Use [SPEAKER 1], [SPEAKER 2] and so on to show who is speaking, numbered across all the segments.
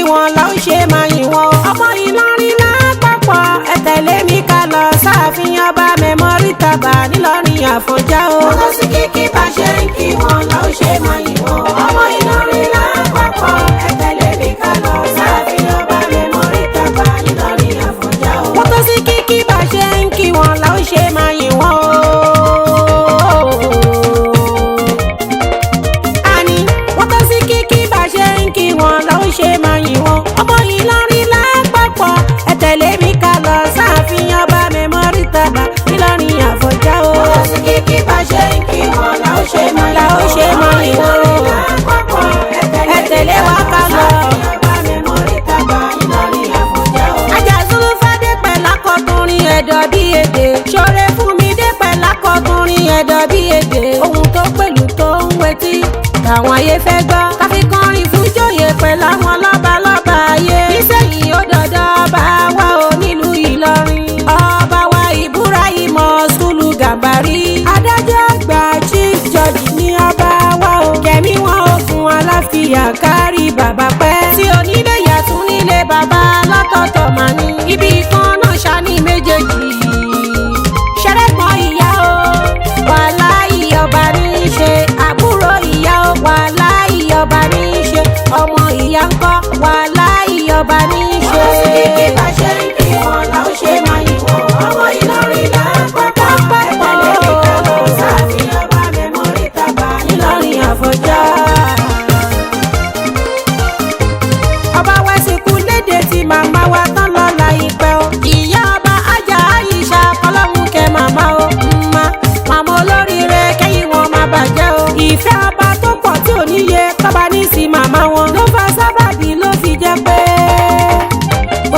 [SPEAKER 1] wọn la ó ṣe máa yìn wọn. ọmọ Ìlọrin lápapọ̀ ẹ tẹ̀lé mi ká lọ sáàfin ọba mẹ́mọ́rì tàbá nílọrin Àfọ̀njá o. wọ́n tó sí kíkí bá ṣe ń kí wọn la ó ṣe máa yìn wọn. ọmọ Ìlọrin lápapọ̀ ẹ tẹ̀lé mi ká lọ sáàfin ọba mẹ́mọ́rì tàbá nílọrin Àfọ̀njá o. wọ́n tó sí kíkí bá ṣe ń kí wọn la ó ṣe máa yìn wọn o. wọn la ó ṣe máa yìn wọn. ọmọ Ìlọrin lápapọ̀ ẹ tẹ̀lé mi ká lọ sáàfin ọba mẹ́mọ́rì tàbá nílọrin Àfọ̀njá o. wọ́n sì kíkí bá ṣe ń kí wọn la ó ṣe máa yìn wọn. ẹ tẹ̀lé wa ká lọ. Àjàsùn fàdé pẹ̀lú akọkùnrin ẹ̀dọ̀ bí èdè. ṣoore fún mi dé pẹ̀lú akọkùnrin ẹ̀dọ̀ bí èdè. ohun tó pẹ̀lú tó ń wetí táwọn ayé fẹ́ gbọ́. káfí kọrin fún jòyè pẹ̀lú àwọn lọ́balọ́ba ayé. nísẹ̀yìn ó dọ̀dọ̀ ọba wa ò nílùú Ìlọrin. ọba wa Ibrahim Sùlù Gàmbàrí. adájọ́ àgbà Chief Judge ní ọba wa ò. kẹ̀mí wọn ogun aláfíà kárí bàbá pẹ́. tí onílé yàtún nílé bàbá lọ́tọ̀ọ̀tọ̀ mà ní. ibi kan náà ṣáni méjèèjì. ṣẹlẹ́gbọ́n ìyá o wàláhì ọba ní í ṣe. àbúrò ìyá o wàláhì ọba ní í ṣe. ọmọ ìyá ń kọ́ wàláhì ọba ní í ṣe. wọ́n sì kíkí bá ṣe ń kí wọn la ó ṣe máa yìn wọn. ọmọ Ìlọrin lápapọ̀ ẹ̀tẹ̀lé mi ká lọ sáàfin ọba mẹ́mọ́rì tàbá nílọrin Àfọ̀njá. ọba wa sìnkú léde tí màmá wa tán lọ láìpẹ́ o. ìyá ọba ajá Àyíṣà kọ́lọ́hún kẹ́ màmá o. màmá olóríire kẹ́yìn wọn má bàjẹ́ o. ìfẹ́ ọba tó pọ̀ tí ò níye tọ́ba ní sí màmá wọn. ló fa sábàbí ló fi jẹ́ pé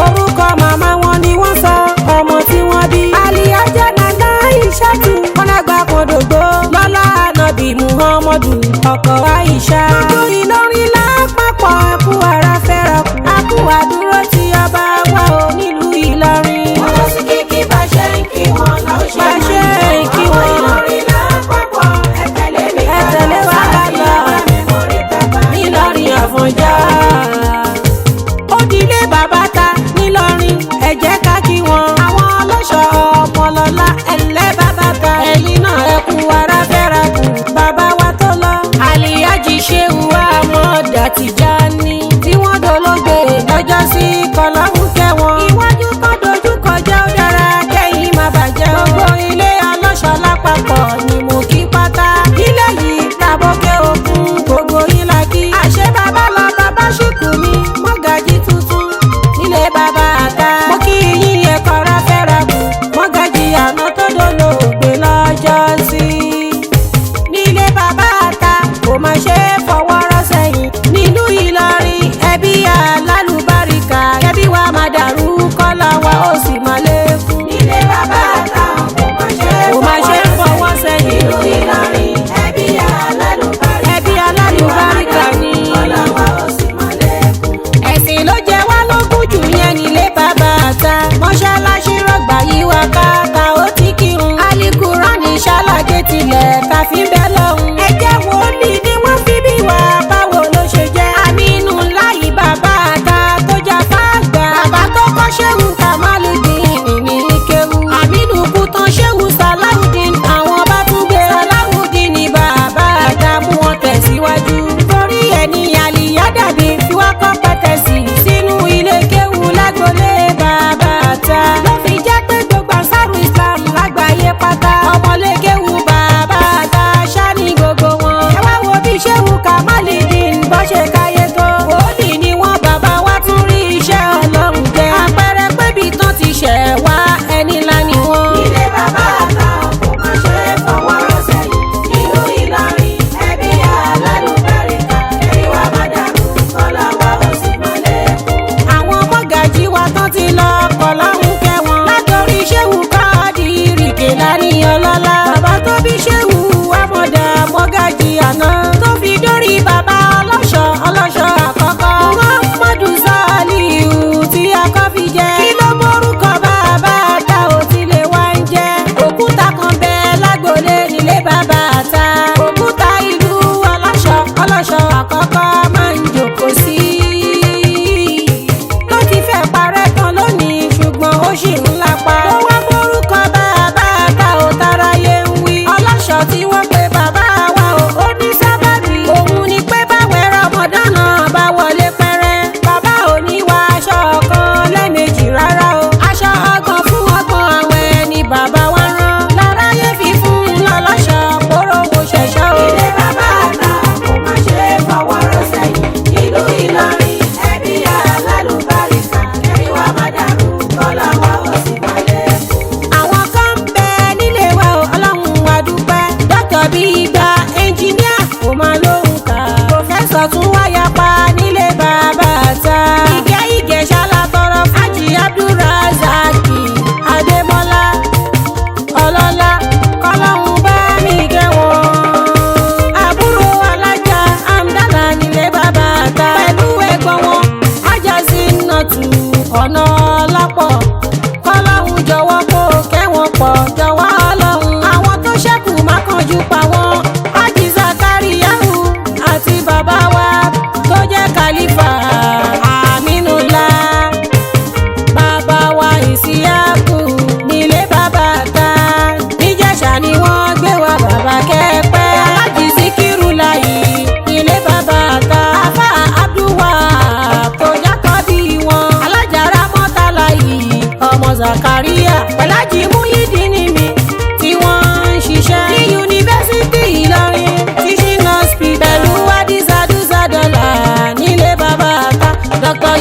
[SPEAKER 1] orúkọ màmá wọn ni wọ́n sọ ọmọ tí wọ́n bí. Àlìyájà Nana Àyíṣàtù kọ́nàgbà kòdògbò lọ́lá ànábì Muhammadu ọkọ Àyíṣà. gbogbo Ìlọrin lápapọ̀ ẹkú ara fẹ́ràn ẹkú àdúró tí ọba wa ò nílùú Ìlọrin. wọ́n lọ sí kíkí bá ṣe ń kí wọn la ó ṣe máa ń kí wọn. Ìlọrin lápapọ̀ ẹ tẹ̀lé mi ká lọ sáàfin ọba mẹ́mọ́rì tàbá nílọrin Àfọ̀njá. ó dilé bàbá ta nílọrin ẹ jẹ́ ká kí wọn. àwọn ọlọ́ṣọ́ ọmọlọ́lá ẹ̀lẹ́ bàbá ta. ẹ̀yin náà ẹ kú ara fẹ́ra kù bàbá wa tó lọ. Àlìyájì Ṣéhù Ahmad Tìjání tí wọ́n dolóògbé lọ́jọ́ sí kọ́lọ́hún kẹ́wọn. iwájú kan dojú kọjá ó dára kẹ́yìn má bàjẹ́. gbogbo ilé ọlọ́ṣọ́ lápapọ̀ ni mo kí pátá. ilé yìí làbọ̀kẹ́ òkun gbogbo yín la kí. àṣẹ bàbá lọ bàbá ṣìkù mi mọ́gàjí tuntun nílé bàbá àta. mo kí yín ẹ̀kọ́ ra fẹ́ra kù mọ́gàjí àná tó dolóògbé lọ́jọ́ sí. nílé bàbá àta kò má ṣe é fọwọ́ rọ́ sẹ́yìn. nílùú Ìlọrin ẹbí alálùbáríkà kẹ́bí wa má dàrú kọ́lá wa ó sì má lékún. nílé bàbá àta kò má ṣe é fọwọ́ sẹ́yìn. nílùú Ìlọrin ẹbí alálùbáríkà ni kọ́lá wa ó sì má lékún. ẹ̀sìn ló jẹ wá lógún jù yẹn nílé bàbá àta. mọ́ṣáláṣí rọ̀gbà yí wa ká ta ó ti kírun. Àlìkùránì ṣàlàyé tilẹ̀ ká fi bẹ́ lọ́hùn. ẹ̀jẹ̀ wòlíì ni wọ́n fi bí wá báwo ló ṣe jẹ́. Àmínú láyé bàbá àta tó jà fáàgbà. bàbá tó kọ́ Ṣéhù Kàmálùdín ní kéwú. Àmínú kú tán Ṣéhù Sàláhùdín àwọn bá tún gbé. Sàláhùdín ni bàbá àta mú wọn tẹ̀síwájú. torí ẹni Àlìyá dàbí fi wá kọ́ pẹ̀tẹ́sì sínú ilé kéwú lágbolé bàbá àta. ló fi jẹ́ pé gbogbo àṣàrò Islam lágbàáyé pátá. ọmọlé kéwú bàbá àta ṣá ní gbogbo wọn. ẹ wá wo bí Ṣéhù Kàmálùdín bọ́ ṣe káyé tó. wòlíì ni wọ́n bàbá wa tún rí iṣẹ́ Ọlọ́run jẹ. àpẹẹrẹ pé bí tán ti ṣẹ̀ wá ẹni ńlá ni wọ́n. ilé bàbá àta kò má ṣe é fọwọ́ rọ́ sẹ́yìn. nílùú Ìlọrin ẹbí alálùbáríkà kẹ́bí wa má dàrú kọ́lá wa ó sì má lékún. àwọn mọ́gàjí wa tán ti lọ kọ́lọ́hún kẹ́wọn. látọ̀rí Ṣéhù Kádírì Kèlání ọlọ́lá. bàbá tó bí Ṣéhù Ahmad mọ́gàjí àná. tó fi dórí bàbá ọlọ́ṣọ́ àkọ́kọ́. Muhammadu Saliu tí a kọ́ fi jẹ́. kí ló mórúkọ bàbá àta ò ti lè wá ń jẹ́. òkúta kan bẹ lágbolé nílé bàbá àta. òkúta ìlú ọlọ́ṣọ́ àkọ́kọ́ máa ń jòkó sí.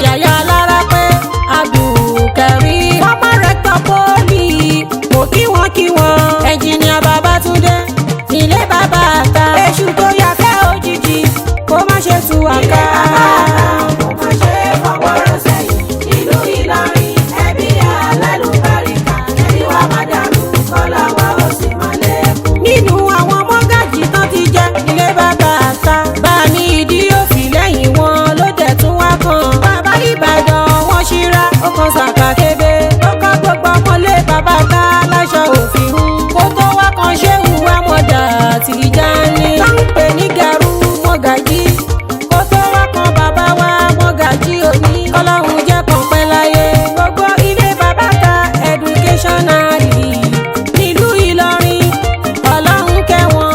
[SPEAKER 1] yàyà lára pé Abdulkari former rector poli mo kí wọn ẹnjìnìà Babátúndé ilé bàbá àta èṣù tó yà fẹ́ òjijì kó má ṣe tú àká.
[SPEAKER 2] kó má ṣe fọwọ́ rọ́ sẹ́yìn nílùú Ìlọrin ẹbí alálùbáríkà ẹbí wa má dàrú kọ́lá wa ó sì má lékún.
[SPEAKER 1] nínú àwọn mọ́gàjì tán ti jẹ́ ilé bàbá àta bá ní ìdí òfì lẹ́yìn wọn ló dẹ̀ tún wá kan bàbá Ìbàdàn wọn ṣíra ó kan sàkàkébé ó kọ́ gbogbo ọmọlé bàbá ta láṣọ òfin kó tó wá kan ṣéwù wá mọ̀dà Tìjàní tó ń pè ní gàrú mọ́gàjì kó tó wá kan bàbá wa mọ́gàjì òní kọ́lọ́hún jẹ́ kan pẹ́ láyé gbogbo ilé bàbá ta educationally nílùú Ìlọrin ọlọ́run kẹ́ wọn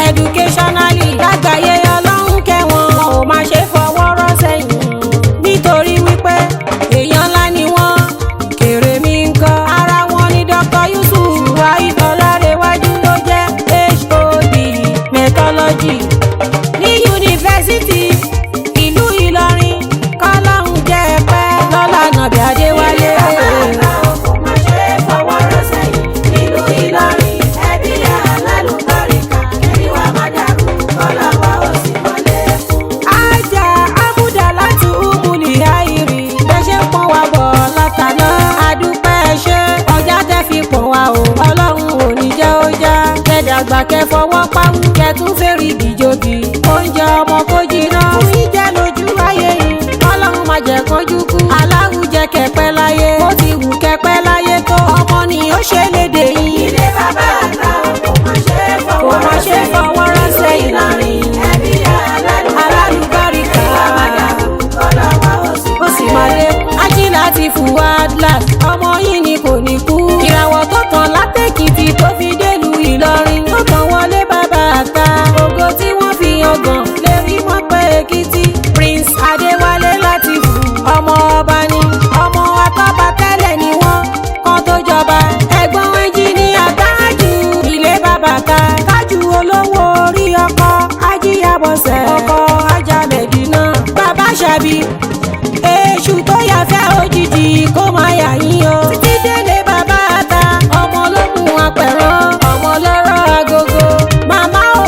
[SPEAKER 1] educationally lágbàáyé ọlọ́run kẹ́ wọn wọn ò máa ṣe fọwọ́ rọ́ sẹ́yìn nítorí wípé èèyàn ńlá ni wọ́n kèrè mi ń kọ́ ara wọn ní Dr. Yusuf Wahid Ọlárẹ̀wájú tó jẹ́ HOD methodology ní yunifásitì ìlú Ìlọrin kọ́lọ́hún jẹ́ pẹ́ lọ́lá nàbí Adéwálé.
[SPEAKER 2] kó má ṣe fọwọ́ rọ́ sẹ́yìn nílùú Ìlọrin ẹbí alálùbáríkà ẹbí wa má dàrú kọ́lá wa ó sì má lékún.
[SPEAKER 1] Ajá Abúdá láti Umuli Hairi bẹ́ṣẹ̀ pọ́n wa bọ̀ látàná àdúpẹ́ ṣe ọjà tẹ́ fi pọ̀n wa o ọlọ́run ò ní jẹ́ ó já kẹ́dàgbà kẹ́ fọwọ́ páwú kẹ́ tún fẹ́rí ìdíjọ́bì oúnjẹ ọmọ kó jiná fún ìjẹ́ lójú ayé yìí ọlọ́run má jẹ́ kánjú kú aláwùjẹ kẹ́pẹ́ láyé ó ti wù kẹ́pẹ́ láyé tó ọmọ ni ó ṣe léde yìí
[SPEAKER 2] ilé bàbá àta kó má ṣe
[SPEAKER 1] kó má ṣe fọwọ́ rọ́ sẹ́yìn
[SPEAKER 2] Ìlọrin ẹbí
[SPEAKER 1] alálùbáríkà
[SPEAKER 2] kọ́lá wa ó sì
[SPEAKER 1] máa lé ajílá ti fùwà atlas ọmọ yìí ni kò ní kú ìràwọ̀ tó tàn látẹ̀kìtì tó fi délùú Ìlọrin tó kàn wọlé bàbá àta ògo tí wọ́n fi yangàn lè rí wọn pé Èkìtì Prince Adéwálé láti fù ọmọ ọba ni ọmọ Àtọ́ba tẹ́lẹ̀ ni wọ́n kan tó jọba ẹ̀gbọ́n ẹnjìníà Tájù ilé bàbá ta Tájù olówó orí ọkọ ajíyàbọ̀sẹ̀ ọkọ Ajámẹ̀dínà bàbá Ṣàbí èṣù tó yà fẹ́ òjijì kó má yà yín o títí délé bàbá ta ọmọ ológun apẹ̀rán ọmọ lọ́rọ̀ agogo màmá o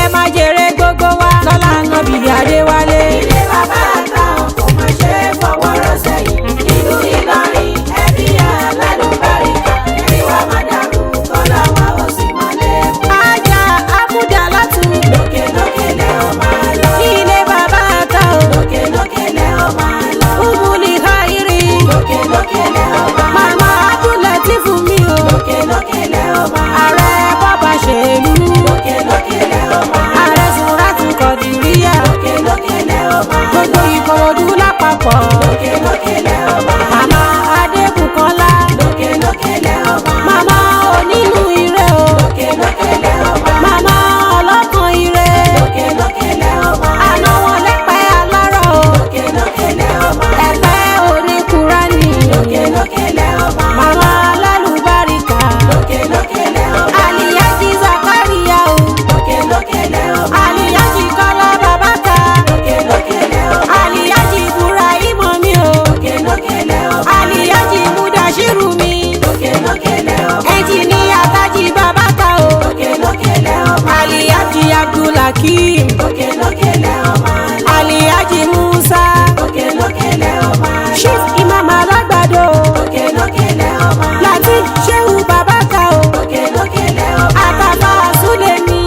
[SPEAKER 1] ẹ má jèrè gbogbo wa lọ́lá nàbí Adéwálé.
[SPEAKER 2] ilé bàbá àta kó má ṣe fọwọ́ rọ́ sẹ́yìn nílùú Ìlọrin ẹbí alálùbáríkà ẹbí wa má dàrú kọ́lá wa ó sì má lékún.
[SPEAKER 1] Ajá Abúdá láti
[SPEAKER 2] lókè lókè lẹ́ ó máa lọ.
[SPEAKER 1] ilé bàbá ta o
[SPEAKER 2] lókè lókè lẹ́ ó máa lọ.
[SPEAKER 1] Umuli Hairi
[SPEAKER 2] lókè lókè lẹ́ ó máa lọ.
[SPEAKER 1] màmá Abdulateef fún mi o
[SPEAKER 2] lókè lókè lẹ́ ó máa lọ.
[SPEAKER 1] ààrẹ bàbá ṣèlú
[SPEAKER 2] lókè lókè lẹ́ ó máa lọ.
[SPEAKER 1] ààrẹ Sùràtù Kọ̀dìríyà
[SPEAKER 2] lókè lókè lẹ́ ó máa lọ.
[SPEAKER 1] gbogbo Ìkòròdú lápapọ̀
[SPEAKER 2] lókè lókè lẹ́ ó máa lọ.
[SPEAKER 1] màmá Adébùkọ́lá
[SPEAKER 2] lókè lókè lẹ́ ó máa lọ.
[SPEAKER 1] màmá onínú ire o
[SPEAKER 2] lókè lókè lẹ́ ó máa lọ.
[SPEAKER 1] màmá ọlọ́kan ire
[SPEAKER 2] lókè lókè lẹ́ ó máa lọ.
[SPEAKER 1] àná wọn lẹ́pẹ́ alárọ̀ o
[SPEAKER 2] lókè lókè lẹ́ ó máa lọ.
[SPEAKER 1] ẹ̀pẹ́ oníkùránì
[SPEAKER 2] lókè lókè lẹ́ ó máa lọ.
[SPEAKER 1] màmá alálùbáríkà
[SPEAKER 2] lókè lókè lẹ́ ó máa lọ.
[SPEAKER 1] Àlìyájì Zakaria o
[SPEAKER 2] lókè lókè lẹ́ ó máa lọ.
[SPEAKER 1] Àlìyájì Kọ́lá Bàbáta
[SPEAKER 2] lókè lókè lẹ́ ó máa lọ.
[SPEAKER 1] Àlìyájì Ibrahim mi o
[SPEAKER 2] lókè lókè lẹ́ ó máa lọ.
[SPEAKER 1] Àlìyájì Mudashiru mi
[SPEAKER 2] lókè lókè lẹ́ ó máa lọ.
[SPEAKER 1] ẹnjìníà Tájì Bàbáta o
[SPEAKER 2] lókè lókè lẹ́ ó máa lọ.
[SPEAKER 1] Àlìyájì Abdulhakeem
[SPEAKER 2] lókè lókè lẹ́ ó máa lọ.
[SPEAKER 1] Àlìyájì Musa
[SPEAKER 2] lókè lókè lẹ́ ó máa lọ.
[SPEAKER 1] Chief Imam Alágbàdo
[SPEAKER 2] lókè lókè lẹ́ ó máa lọ.
[SPEAKER 1] Latif Shehu Bàbáta o
[SPEAKER 2] lókè lókè lẹ́ ó máa lọ.
[SPEAKER 1] Àtàfà Súlẹ̀mí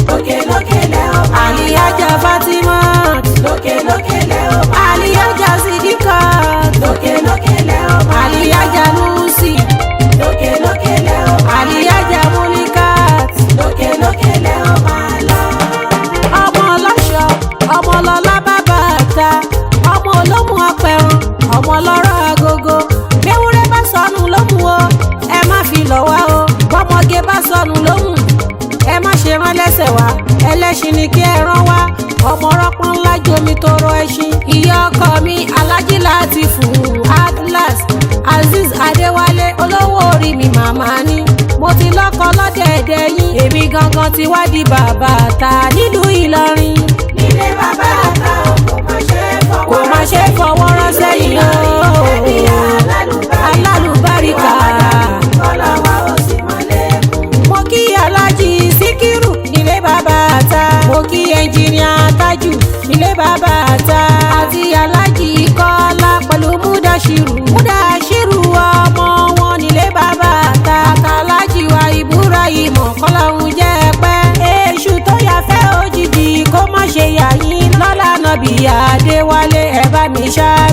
[SPEAKER 2] lókè lókè lẹ́ ó máa lọ.
[SPEAKER 1] Àlìyájà Fatimat
[SPEAKER 2] lókè lókè lẹ́ ó máa lọ.
[SPEAKER 1] Àlìyájà Sidikat
[SPEAKER 2] lókè lókè lẹ́ ó máa lọ.
[SPEAKER 1] Àlìyájà Nusi
[SPEAKER 2] lókè lókè lẹ́ ó máa lọ.
[SPEAKER 1] Àlìyájà Mulikat
[SPEAKER 2] lókè lókè lẹ́ ó máa lọ.
[SPEAKER 1] ọmọ ọlọ́ṣọ́ ọmọ ọlọ́lá bàbá àta ọmọ olómù apẹ̀rùn ọmọ ọlọ́rọ̀ agogo léwúrẹ́ bá sọnù lómù o ẹ má fi lọ̀ wá o bọ́mọge bá sọnù lómù ẹ má ṣe rán lẹ́sẹ̀ wá ẹlẹ́ṣin ni kí ẹ rán wá ọmọ rọ́pọ́n ńlá jomi toro ẹṣin ìyá ọkọ mi Alájì Látìfù Atlas Azeez Adéwálé olówó orí mi màmá ní mo ti lọ́kọ lọ́dẹ̀ẹ̀dẹ̀ yín èmi gangan ti wá di bàbá ta nílùú Ìlọrin.
[SPEAKER 2] nílé bàbá àta kó má ṣe
[SPEAKER 1] kò má ṣe fọwọ́ rọ́ sẹ́yìn o.
[SPEAKER 2] ẹbí
[SPEAKER 1] alálùbáríkà.
[SPEAKER 2] kọ́lá wa ó sì mọ́ lẹ́kùn.
[SPEAKER 1] mo kí aláàjì síkírù nílé bàbá àta. mo kí ẹnjìníà tájù nílé bàbá àta. àti aláàjì kọ́lá pẹ̀lú múdàṣírù ọmọ wọn nílé bàbá àta. àtàlájì wa Ibrahim kọ́láhùn jẹ́ pẹ́. èṣù tó yà fẹ́ òjijì kó má ṣe yà yín lọ́lá nàbí Adéwálé ẹ̀ bá mi ṣáájú.